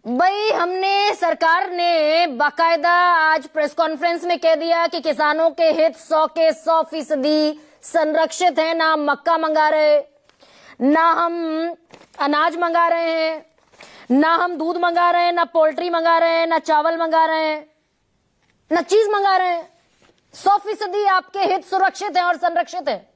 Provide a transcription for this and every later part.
भाई हमने सरकार ने बाकायदा आज प्रेस कॉन्फ्रेंस में कह दिया कि किसानों के हित 100 के 100% संरक्षित हैं। ना हम मक्का मंगा रहे, ना हम अनाज मंगा रहे हैं, ना हम दूध मंगा रहे हैं, ना पोल्ट्री मंगा रहे हैं, ना चावल मंगा रहे हैं, ना चीज मंगा रहे हैं। 100% आपके हित सुरक्षित हैं और संरक्षित हैं।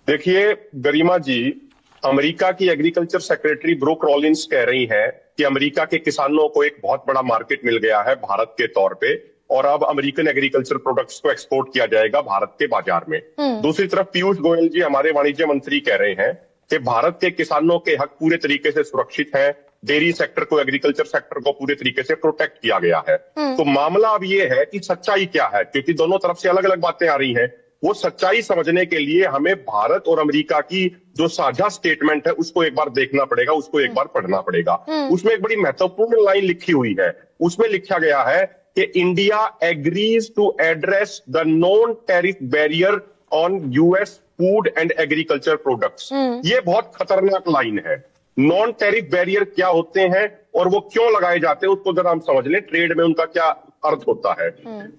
देखिए गरिमा जी, अमेरिका की एग्रीकल्चर सेक्रेटरी ब्रूक रॉलिंस कह रही हैं कि अमेरिका के किसानों को एक बहुत बड़ा मार्केट मिल गया है भारत के तौर पे और अब अमेरिकन एग्रीकल्चर प्रोडक्ट्स को एक्सपोर्ट किया जाएगा भारत के बाजार में। दूसरी तरफ पीयूष गोयल जी हमारे वाणिज्य मंत्री कह रहे हैं कि भारत के किसानों के हक पूरे तरीके से सुरक्षित हैं। डेयरी सेक्टर को, एग्रीकल्चर सेक्टर को पूरे तरीके से प्रोटेक्ट किया गया है। तो मामला अब ये है कि सच्चाई क्या है, क्योंकि दोनों तरफ से अलग अलग बातें आ रही हैं। वो सच्चाई समझने के लिए हमें भारत और अमेरिका की जो साझा स्टेटमेंट है उसको एक बार देखना पड़ेगा, उसको एक बार पढ़ना पड़ेगा। उसमें एक बड़ी महत्वपूर्ण लाइन लिखी हुई है। उसमें लिखा गया है कि India agrees to address the non tariff barrier on US food and agriculture products. ये बहुत खतरनाक लाइन है। नॉन टैरिफ बैरियर क्या होते हैं और वो क्यों लगाए जाते हैं उसको जरा हम समझ लें, ट्रेड में उनका क्या अर्थ होता है।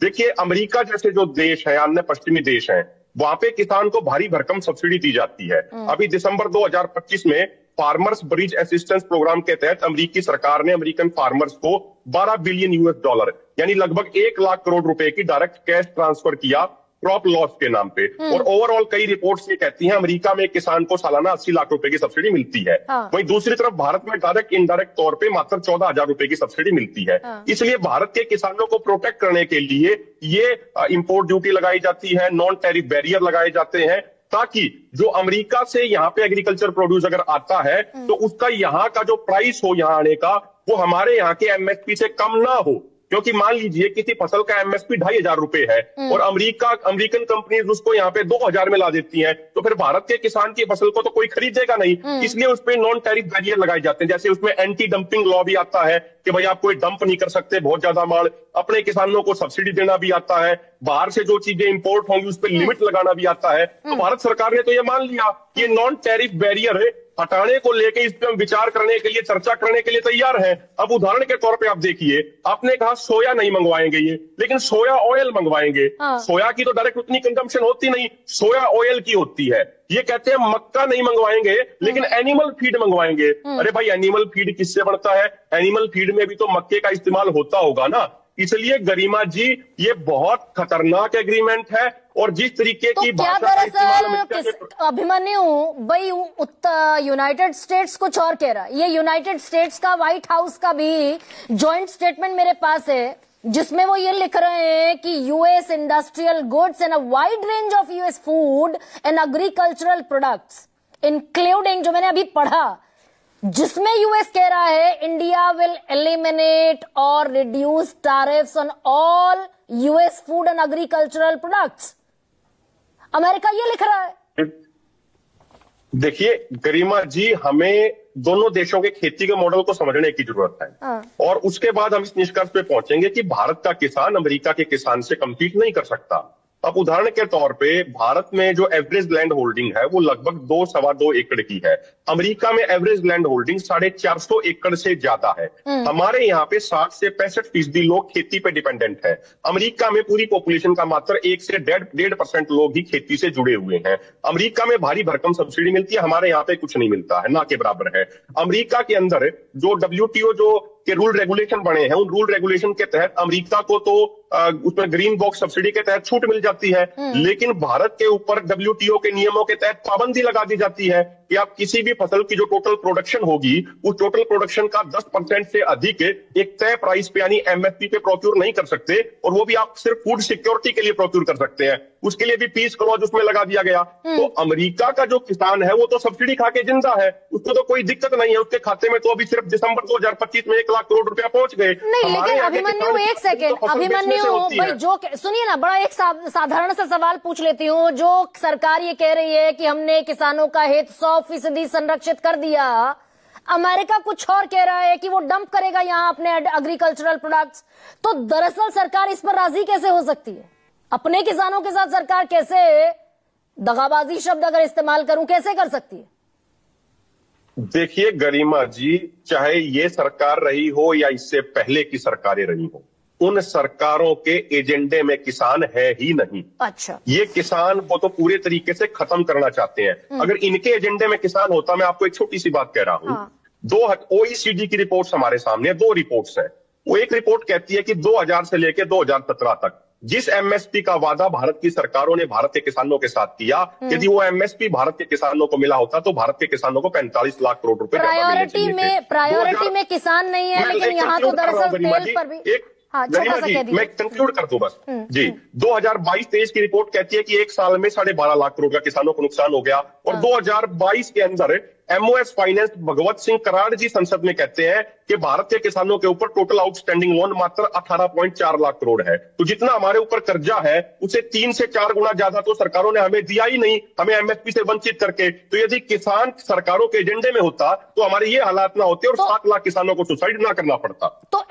देखिए, अमेरिका जैसे जो देश है, अन्य पश्चिमी देश हैं, वहां पे किसान को भारी भरकम सब्सिडी दी जाती है। अभी दिसंबर 2025 में फार्मर्स ब्रिज असिस्टेंस प्रोग्राम के तहत अमेरिकी सरकार ने अमेरिकन फार्मर्स को 12 बिलियन यूएस डॉलर यानी लगभग 1 लाख करोड़ रुपए की डायरेक्ट कैश ट्रांसफर किया क्रॉप लॉस के नाम पे। और ओवरऑल कई रिपोर्ट्स ये कहती हैं अमेरिका में किसान को सालाना 80 लाख रुपए की सब्सिडी मिलती है। वहीं दूसरी तरफ भारत में डायरेक्ट इनडायरेक्ट तौर पे मात्र 14,000 रुपए की सब्सिडी मिलती है। इसलिए भारत के किसानों को प्रोटेक्ट करने के लिए ये इंपोर्ट ड्यूटी लगाई जाती है, नॉन टैरिफ बैरियर लगाए जाते हैं, ताकि जो अमेरिका से यहाँ पे एग्रीकल्चर प्रोड्यूस अगर आता है तो उसका यहाँ का जो प्राइस हो यहाँ आने का वो हमारे यहाँ के एमएसपी से कम ना हो। क्योंकि मान लीजिए किसी फसल का एमएसपी 2,500 रुपए है और अमेरिकन कंपनीज उसको यहाँ पे 2,000 में ला देती हैं, तो फिर भारत के किसान की फसल को तो कोई खरीदेगा नहीं। इसलिए उस पर नॉन टैरिफ बैरियर लगाए जाते हैं। जैसे उसमें एंटी डंपिंग लॉ भी आता है कि भाई आप कोई डंप नहीं कर सकते बहुत ज्यादा माल, अपने किसानों को सब्सिडी देना भी आता है, बाहर से जो चीजें इंपोर्ट होंगी उस पर लिमिट लगाना भी आता है। तो भारत सरकार ने तो ये मान लिया कि ये नॉन टैरिफ बैरियर है, हटाने को लेके इस पे हम विचार करने के लिए, चर्चा करने के लिए तैयार हैं। अब उदाहरण के तौर पे आप देखिए, आपने कहा सोया नहीं मंगवाएंगे ये, लेकिन सोया ऑयल मंगवाएंगे। सोया की तो डायरेक्ट उतनी कंजम्पशन होती नहीं, सोया ऑयल की होती है। ये कहते हैं मक्का नहीं मंगवाएंगे लेकिन एनिमल फीड मंगवाएंगे। अरे भाई, एनिमल फीड किससे बनता है? एनिमल फीड में भी तो मक्के का इस्तेमाल होता होगा ना। इसलिए गरिमा जी, ये बहुत खतरनाक एग्रीमेंट है और जिस तरीके की क्या दरअसल अभिमन्यु भाई यूनाइटेड स्टेट्स कुछ और कह रहा है। ये यूनाइटेड स्टेट्स का व्हाइट हाउस का भी जॉइंट स्टेटमेंट मेरे पास है जिसमें वो ये लिख रहे हैं कि US industrial goods and a wide range of US food and agricultural products including, जो मैंने अभी पढ़ा, जिसमें यूएस कह रहा है इंडिया विल एलिमिनेट और reduce tariffs on all US food and agricultural products. America ये लिख रहा है। देखिए गरिमा जी, हमें दोनों देशों के खेती के मॉडल को समझने की जरूरत है और उसके बाद हम इस निष्कर्ष पे पहुंचेंगे कि भारत का किसान अमेरिका के किसान से कम्पीट नहीं कर सकता। अब उदाहरण के तौर पे भारत में जो एवरेज लैंड होल्डिंग है वो लगभग 2-2.25 एकड़ की है। अमेरिका में एवरेज लैंड होल्डिंग 450 एकड़ से ज्यादा है। हमारे यहाँ पे 60 से 65% लोग खेती पे डिपेंडेंट है। अमेरिका में पूरी पॉपुलेशन का मात्र 1 से 1.5% लोग ही खेती से जुड़े हुए हैं। अमेरिका में भारी भरकम सब्सिडी मिलती है, हमारे यहाँ पे कुछ नहीं मिलता है, ना के बराबर है। अमेरिका के अंदर जो WTO जो के रूल रेगुलेशन बने हैं, उन रूल रेगुलेशन के तहत अमेरिका को तो उसमें ग्रीन बॉक्स सब्सिडी के तहत छूट मिल जाती है, लेकिन भारत के ऊपर WTO के नियमों के तहत पाबंदी लगा दी जाती है कि आप किसी भी फसल की जो टोटल प्रोडक्शन होगी उस टोटल प्रोडक्शन का 10% से अधिक एक तय प्राइस पे यानी एमएसपी पे प्रोक्योर नहीं कर सकते, और वो भी आप सिर्फ फूड सिक्योरिटी के लिए प्रोक्योर कर सकते हैं। उसके लिए भी पीस क्लॉज उसमें लगा दिया गया। तो अमेरिका का जो किसान है वो तो सब्सिडी खा के जिंदा है, उसको तो कोई दिक्कत नहीं है। उसके खाते में तो अभी सिर्फ दिसंबर 2025 में 1 लाख करोड़ रुपया पहुंच गए। नहीं, लेकिन अभिमन्यु एक सेकेंड, अभिमन्यु भाई, जो सुनिए ना, बड़ा एक साधारण सा सवाल पूछ लेती हूँ। जो सरकार ये कह रही है कि हमने किसानों का हित 100% संरक्षित कर दिया, अमेरिका कुछ और कह रहा है कि वो डंप करेगा यहाँ अपने एग्रीकल्चरल प्रोडक्ट्स, तो दरअसल सरकार इस पर राजी कैसे हो सकती है? अपने किसानों के साथ सरकार कैसे, दगाबाजी शब्द अगर इस्तेमाल करूं, कैसे कर सकती है? देखिए गरिमा जी, चाहे ये सरकार रही हो या इससे पहले की सरकारें रही हो, उन सरकारों के एजेंडे में किसान है ही नहीं। अच्छा, ये किसान को तो पूरे तरीके से खत्म करना चाहते हैं। अगर इनके एजेंडे में किसान होता, मैं आपको एक छोटी सी बात कह रहा हूं। हाँ। दो ओईसीडी की रिपोर्ट्स हमारे सामने है, 2 रिपोर्ट्स हैं। वो एक रिपोर्ट कहती है कि 2000 से लेकर 2017 तक जिस एमएसपी का वादा भारत की सरकारों ने भारत के किसानों के साथ किया, यदि वो एमएसपी भारत के किसानों को मिला होता तो भारत के किसानों को 45 लाख करोड़ रुपए प्रायोरिटी में किसान नहीं है, लेकिन यहाँ तो दरअसल तेल पर भी हाँ, गरिमा जी, मैं कंक्लूड कर दूं बस जी। 2022-23 की रिपोर्ट कहती है कि एक साल में 12.5 लाख करोड़ का किसानों को नुकसान हो गया। और 2022 के अंदर एमओएस फाइनेंस भगवत सिंह कराड़ जी संसद में कहते हैं कि भारत के किसानों के ऊपर टोटल आउटस्टैंडिंग लोन मात्र 18.4 लाख करोड़ है। तो जितना हमारे ऊपर कर्जा है उसे 3 से 4 गुना ज्यादा तो सरकारों ने हमें दिया ही नहीं, हमें एमएसपी से वंचित करके। तो यदि किसान सरकारों के एजेंडे में होता तो हमारे ये हालात ना होते और 7 लाख किसानों को सुसाइड ना करना पड़ता। तो